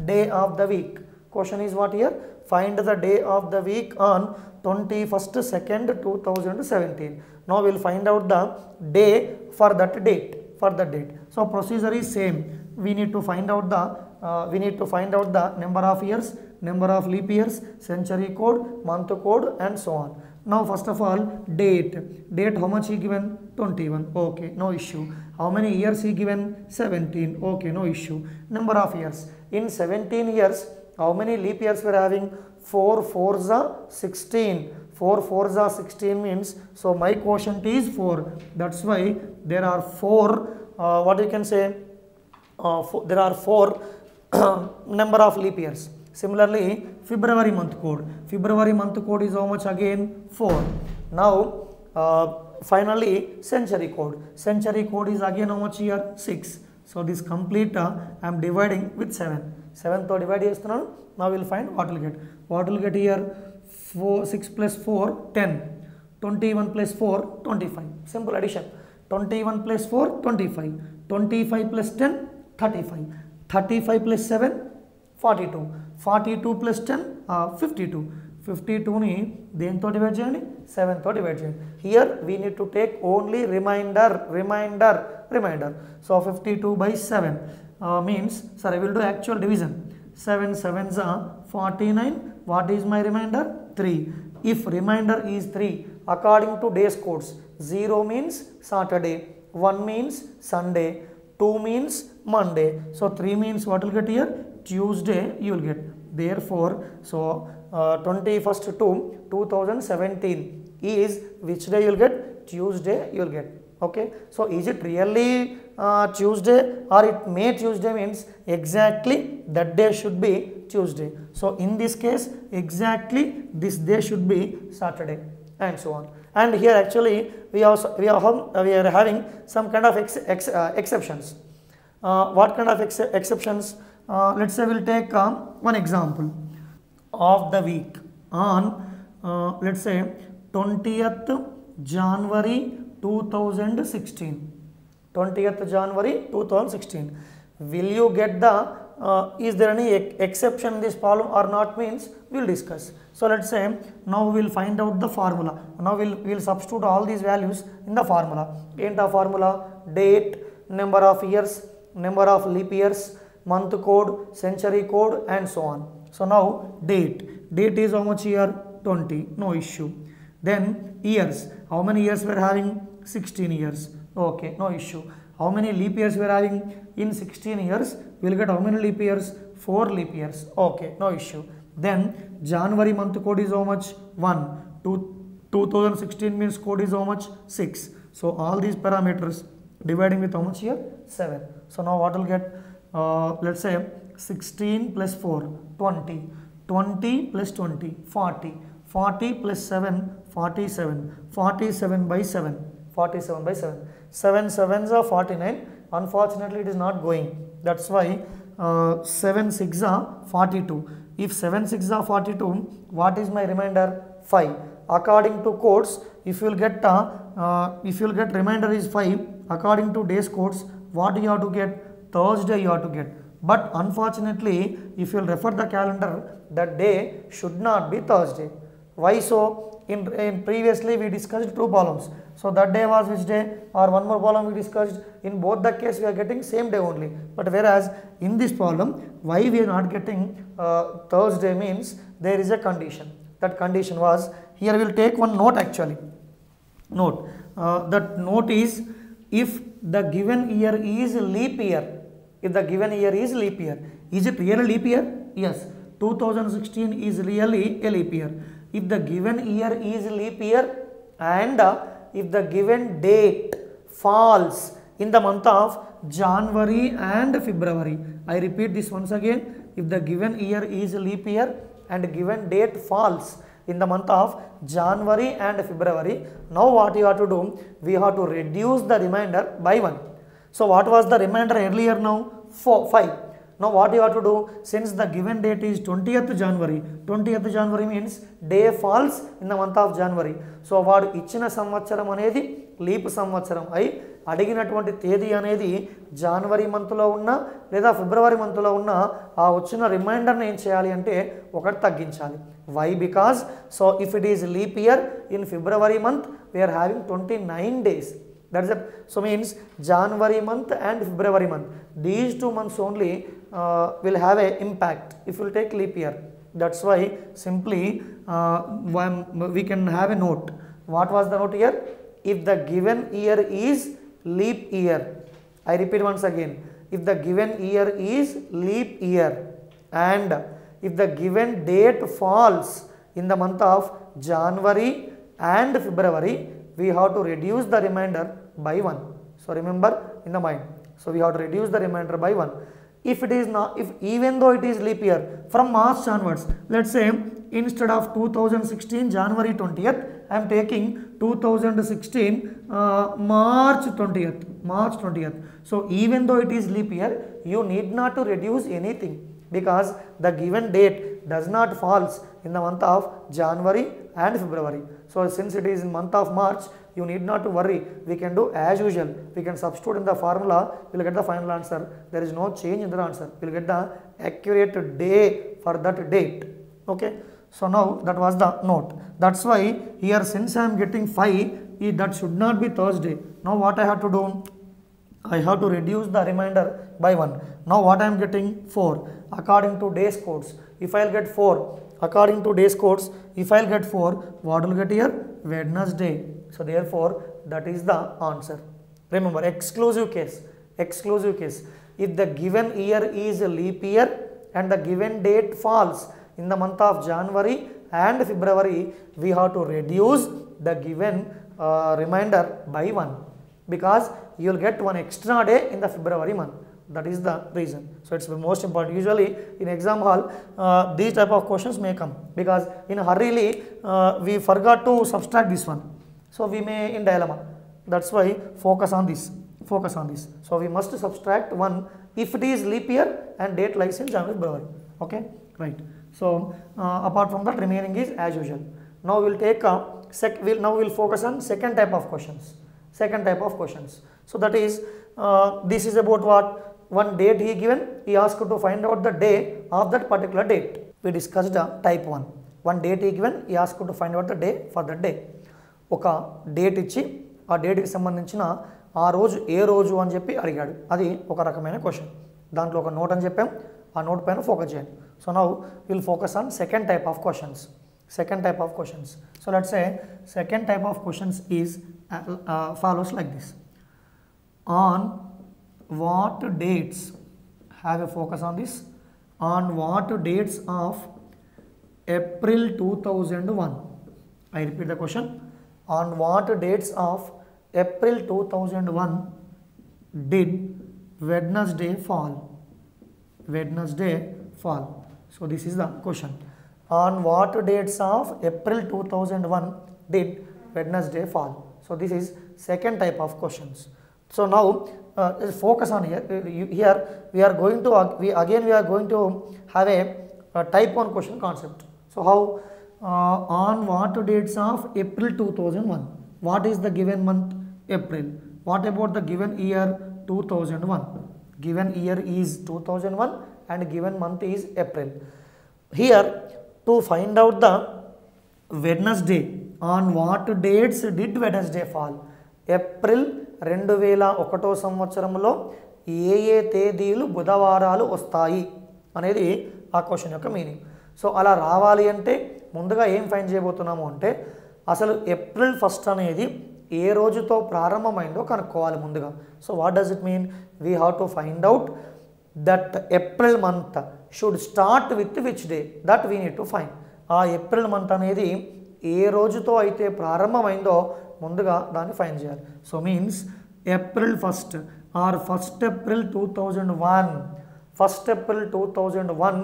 day of the week. Question is what here? Find the day of the week on 21st 2nd 2017. Now we will find out the day for that date. So procedure is same. We need to find out the number of years, number of leap years, century code, month code, and so on. Now first of all, date how much he given? 21. Okay, no issue. How many years he given? 17. Okay, no issue. Number of years, in 17 years how many leap years we are having? 4 4s are 16. 4 4s are 16 means, so my quotient is 4. That's why there are 4 what you can say, there are 4 number of leap years. Similarly, February month code is how much again? 4. Now finally century code is again how much here? 6. So this complete I am dividing with 7. 7 to divide chestunanu. Now we will find what will get here. 6 plus 4, 10. 21 plus 4, 25. Simple addition. 21 plus 4, 25. 25 plus 10, 35. 35 plus 7, 42. 42 plus 10, 52. 52 ni dento divide cheyandi? 7 to divide cheyandi. Here we need to take only remainder. So 52 by 7 means, sir, I will do actual division. 7 7s are 49. What is my remainder? 3. If remainder is 3, according to days codes, 0 means Saturday, 1 means Sunday, 2 means Monday. So 3 means what will get here? Tuesday you will get. Therefore, so 21st to 2017 is which day you will get? Tuesday you will get. Okay, so is it really Tuesday, or it may Tuesday, means exactly that day should be Tuesday. So in this case, exactly this day should be Saturday, and so on. And here actually we are having some kind of exceptions. What kind of exceptions? Let's say we'll take one example of the week on let's say 20th January 2016. 20th January 2016. Will you get the is there any exception in this problem or not, means we will discuss. So let's say now we will find out the formula. Now we will substitute all these values in the formula. Enta formula: date, number of years, number of leap years, month code, century code, and so on. So now date is how much here? 20. No issue. Then years, how many years we are having? 16 years. Okay, no issue. How many leap years we are having? In 16 years we will get how many leap years? 4 leap years. Okay, no issue. Then January month code is how much? 1. 2016 means code is how much? 6. So all these parameters dividing with how much here? 7. So now what will get? Let's say 16 plus 4, 20. 20 plus 20, 40. 40 plus 7, 47. 47 by 7. 47 by 7. 7 sevens are 49. Unfortunately, it is not going. That's why 7 6 are 42. If 7 6 are 42, what is my remainder? 5. According to codes, if you'll get remainder is 5, according to days codes, what you have to get? Thursday you have to get. But unfortunately, if you'll refer the calendar, that day should not be Thursday. Why so? In previously we discussed two problems. So that day was which day, or one more problem we discussed. In both the case we are getting same day only. But whereas in this problem, why we are not getting Thursday means there is a condition. That condition was, here we will take one note actually. Note. That note is, if the given year is leap year. If the given year is leap year. Is it really leap year? Yes. 2016 is really a leap year. If the given year is leap year and if the given date falls in the month of January and February. I repeat this once again. If the given year is leap year and given date falls in the month of January and February, now what you have to do? We have to reduce the remainder by 1. So what was the remainder earlier now? 5. Now what you have to do? Since the given date is 20th January, 20th January means day falls in the month of January. So వాడు ఇచ్చిన సంవత్సరం అనేది leap సంవత్సరం అయి అడిగినటువంటి తేదీ అనేది జనవరి మంత్లో ఉన్న లేదా ఫిబ్రవరి మంత్లో ఉన్న ఆ వచ్చిన రిమైండర్ని ఏం చేయాలి అంటే ఒకటి తగ్గించాలి. Why? Because so if it is leap year in February month, we are having 29 days. That's it. So means January month and February month. These 2 months only will have a impact if you take leap year. That's why simply we can have a note. What was the note here? If the given year is leap year. I repeat once again. If the given year is leap year and if the given date falls in the month of January and February, we have to reduce the remainder by 1. So remember in the mind. So we have to reduce the remainder by 1. If it is not, if even though it is leap year from March onwards, let's say instead of 2016 January 20th, I am taking 2016 March 20th. So even though it is leap year, you need not to reduce anything because the given date does not falls in the month of January and February. So since it is in month of March, you need not to worry. We can do as usual. We can substitute in the formula. We will get the final answer. There is no change in the answer. We will get the accurate day for that date. Okay. So now that was the note. That's why here since I am getting 5, that should not be Thursday. Now what I have to do? I have to reduce the remainder by 1. Now what I am getting? 4. According to days codes. If I will get 4. According to days codes, if I will get 4, what will get here? Wednesday. So therefore, that is the answer. Remember, exclusive case. Exclusive case. If the given year is a leap year and the given date falls in the month of January and February, we have to reduce the given remainder by 1 because you will get one extra day in the February month. That is the reason. So it's the most important. Usually in exam hall, these type of questions may come because in a hurriedly we forgot to subtract this one. So we may in dilemma. That's why focus on this. Focus on this. So we must subtract 1 if it is leap year and date lies in January, February. Okay, right. So apart from that, remaining is as usual. Now we will take now we will focus on second type of questions. Second type of questions. So that is this is about what? One date he given. He asked to find out the day of that particular date. We discussed type 1. One date he given. He asked to find out the day for that day. ఒక date ఇచ్చి ఆ డేట్కి సంబంధించిన ఆ రోజు ఏ రోజు అని చెప్పి అడిగాడు. అది ఒక రకమైన క్వశ్చన్. దాంట్లో ఒక నోట్ అని చెప్పాం. ఆ నోట్ పైన ఫోకస్ చేయండి. So now will focus on second type of questions. Second type of questions. So let's say second type of questions is follows like this. On what dates, have a focus on this, on what dates of April 2001, I repeat the question, on what dates of April 2001 did Wednesday fall? Wednesday fall. So this is the question. On what dates of April 2001 did Wednesday fall? So this is second type of questions. So now focus on here. Here we are going to we are going to have a type 1 question concept. So how on what dates of April 2001? What is the given month? April. What about the given year? 2001. Given year is 2001 and given month is April. Here to find out the Wednesday, on what dates did Wednesday fall? April 2001 సంవత్సరంలో ఏ తేదీలు బుధవారాలు వస్తాయి అనేది ఆ question యొక్క meaning. So అలా రావాలి అంటే ముందుగా ఏం ఫైండ్ చేయబోతున్నాము అంటే అసలు ఏప్రిల్ 1 అనేది ఏ రోజుతో ప్రారంభమైందో కనుక్కోవాలి ముందుగా. So what does it mean? We have to find out that April month should start with which day, that we need to find. ఆ ఏప్రిల్ మంత్ అనేది ఏ రోజుతో అయితే ప్రారంభమైందో ముందుగా దాన్ని ఫైండ్ చేయాలి. So means April 1 or 1st April 2001. 1st April 2001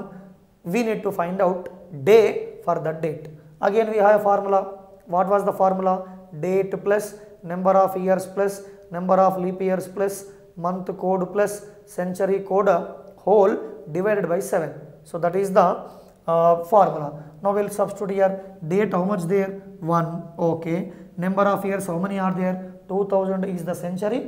we need to find out day for that date. Again we have a formula. What was the formula? Date plus number of years plus number of leap years plus month code plus century code whole divided by 7. So that is the formula. Now we'll substitute here. Date how much there? 1. Okay. Number of years how many are there? 2000 is the century.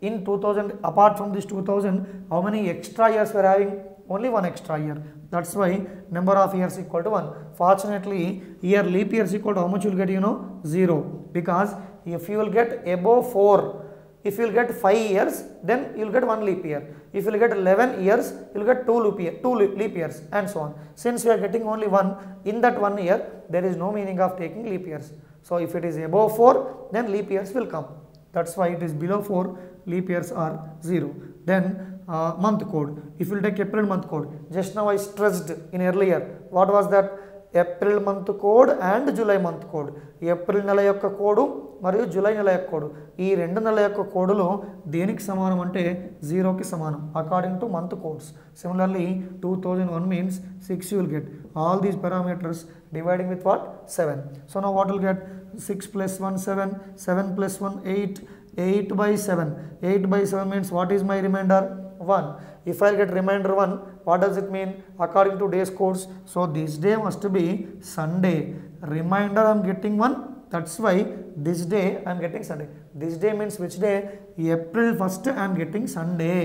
In 2000, apart from this 2000, how many extra years we are having? Only 1 extra year. That's why number of years equal to 1. Fortunately, here leap years equal to how much you will get? 0. Because if you will get above 4, if you will get 5 years, then you will get 1 leap year. If you will get 11 years, you will get 2 leap years and so on. Since we are getting only 1, in that 1 year, there is no meaning of taking leap years. So if it is above 4, then leap years will come. That's why it is below 4, leap years are 0. Then month code. If you will take April month code, just now I stressed in earlier, what was that? April month code and July month code. April నెల యొక్క code మరియు July నెల యొక్క code, ఈ రెండు నెలల యొక్క కోడ్లో దేనికి సమానం అంటే 0కి సమానం according to month codes. Similarly 2001 means 6 you will get. All these parameters dividing with what? 7. So now what will get? 6 plus 1 7, 7 plus 1 8, 8 by 7. 8 by 7 means what is my remainder? 1. If I get remainder 1, what does it mean according to days codes? So this day must be Sunday. Remainder I am getting 1. That's why this day I am getting Sunday. This day means which day? April 1st I am getting Sunday.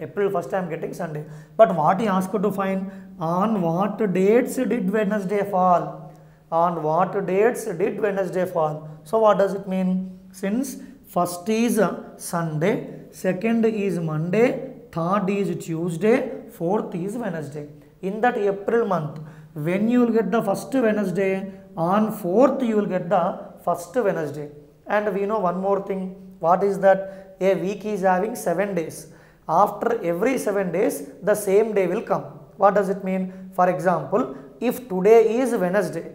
April 1st I am getting Sunday. But what he asked to find? On what dates did Wednesday fall? On what dates did Wednesday fall? So what does it mean? Since first is Sunday, second is Monday, third is Tuesday, fourth is Wednesday. In that April month, when you will get the first Wednesday, on 4th you will get the first Wednesday. And we know one more thing. What is that? A week is having 7 days. After every 7 days, the same day will come. What does it mean? For example, if today is Wednesday,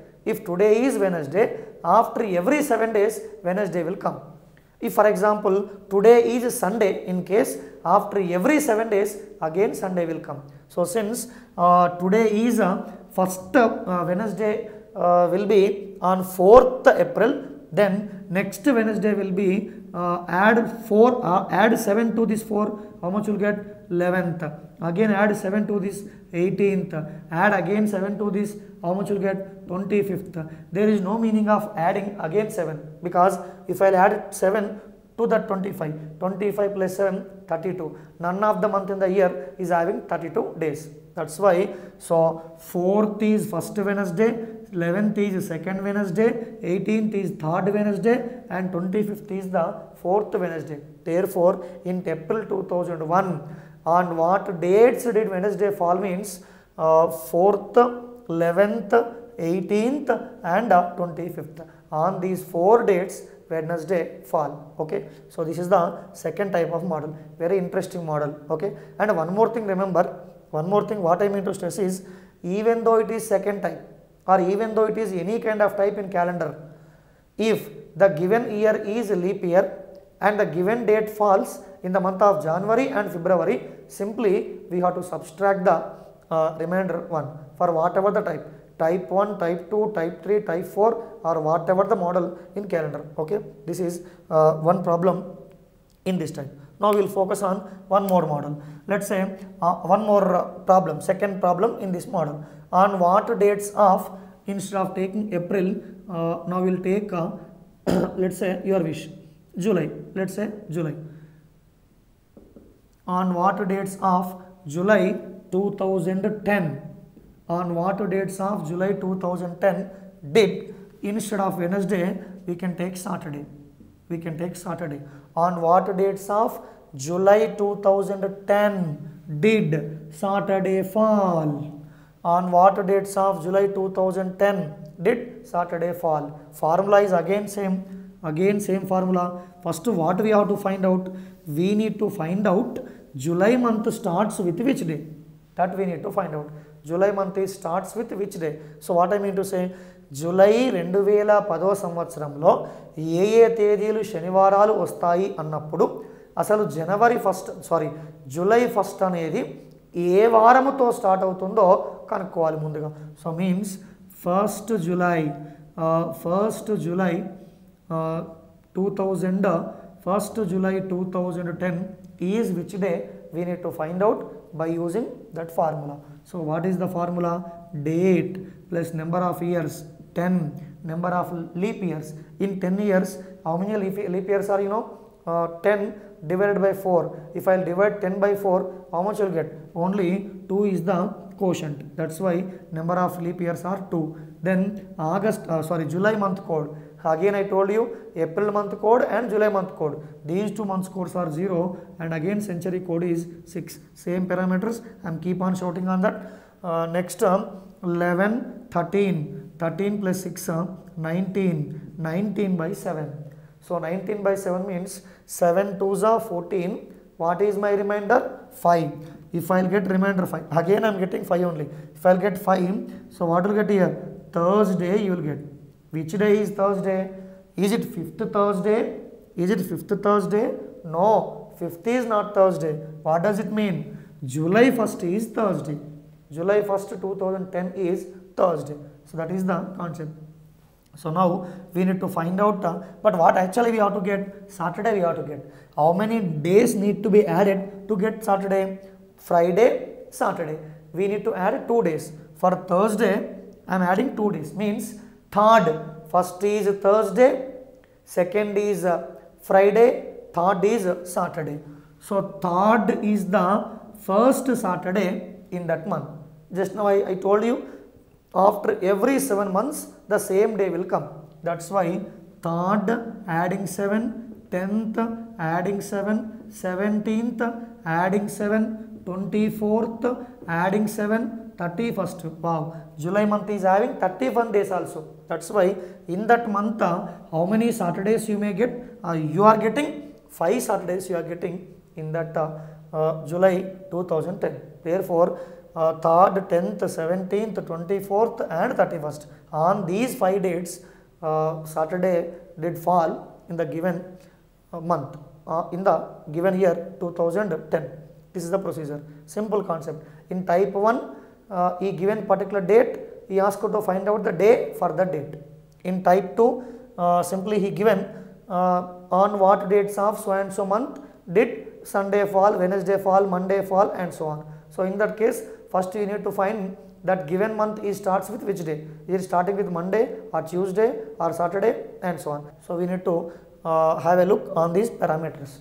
after every 7 days, Wednesday will come. If for example, today is Sunday, in case after every 7 days, again Sunday will come. So since today is first Wednesday will be on 4th April, then next Wednesday will be add 7 to this 4, how much you will get? 11th. Again add 7 to this 18th. Add again 7 to this, how much you will get? 25th. There is no meaning of adding again 7, because if I add 7 to that 25, 25 plus 7, 32. None of the month in the year is having 32 days. That's why, so 4th is first Wednesday, 11th is second Wednesday, 18th is third Wednesday, and 25th is the fourth Wednesday. Therefore, in April 2001, on what dates did Wednesday fall means 4th, 11th, 18th and 25th. On these 4 dates, Wednesday fall. Okay, so this is the second type of model. Very interesting model. Okay, and one more thing, remember, one more thing what I mean to stress is, even though it is second type or even though it is any kind of type in calendar, if the given year is leap year and the given date falls in the month of January and February, simply we have to subtract the remainder 1 for whatever the type. type 1, type 2, type 3, type 4 or whatever the model in calendar. Okay, this is one problem in this type. Now we will focus on one more model. Let's say one more problem, second problem in this model. On what dates of, instead of taking April, now we will take let's say your wish, July. Let's say July. On what dates of July 2010, on what dates of July 2010 did, instead of Wednesday we can take Saturday, we can take Saturday. On what dates of July 2010 did Saturday fall? On what dates of July 2010 did Saturday fall? Formula is again same formula. First what we have to find out? We need to find out July month starts with which day, that we need to find out. July month starts with which day? So what I mean to say, July 2010వ సంవత్సరంలో ఏ తేదీలు శనివారాలు వస్తాయి అన్నప్పుడు అసలు July 1 అనేది ఏ వారముతో start అవుతుందో కనుక్కోవాలి ముందుగా. So means 1st July 2010 is which day? We need to find out by using that formula. So what is the formula? Date plus number of years, 10, number of leap years. In 10 years, how many leap years are, 10 divided by 4. If I will divide 10 by 4, how much you will get? Only 2 is the quotient. That's why number of leap years are 2. Then July month code. Again I told you April month code and July month code. These two months codes are 0 and again century code is 6. Same parameters. I am keep on shouting on that. Next term 11, 13 plus 6, 19 by 7. So 19 by 7 means 7 2s are 14. What is my remainder? 5. If I will get remainder 5, again I am getting 5 only. If I will get 5, so what will get here? Thursday you will get. Which day is Thursday? Is it 5th Thursday? Is it 5th Thursday? No, 5th is not Thursday. What does it mean? July 1st is Thursday. July 1st 2010 is Thursday. So that is the concept. So now we need to find out, but what actually we have to get? Saturday we have to get. How many days need to be added to get Saturday? Friday, Saturday. We need to add 2 days. For Thursday, I am adding 2 days. Means third, first is Thursday, second is Friday, third is Saturday. So third is the first Saturday in that month. Just now I told you, after every 7 months the same day will come. That's why third adding 7, 10th adding 7, 17th adding 7, 24th adding 7, 31st. Wow, July month is having 31 days also. That's why in that month how many Saturdays you may get? You are getting 5 Saturdays you are getting in that July 2010. Therefore 3rd, 10th, 17th, 24th and 31st. On these 5 dates Saturday did fall in the given month, in the given year 2010. This is the procedure. Simple concept. In type 1, he given particular date, he asked to find out the day for that date. In type 2, simply he given on what dates of so and so month did Sunday fall, Wednesday fall, Monday fall and so on. So in that case, first you need to find that given month is starts with which day. Is it starting with Monday or Tuesday or Saturday and so on. So we need to have a look on these parameters.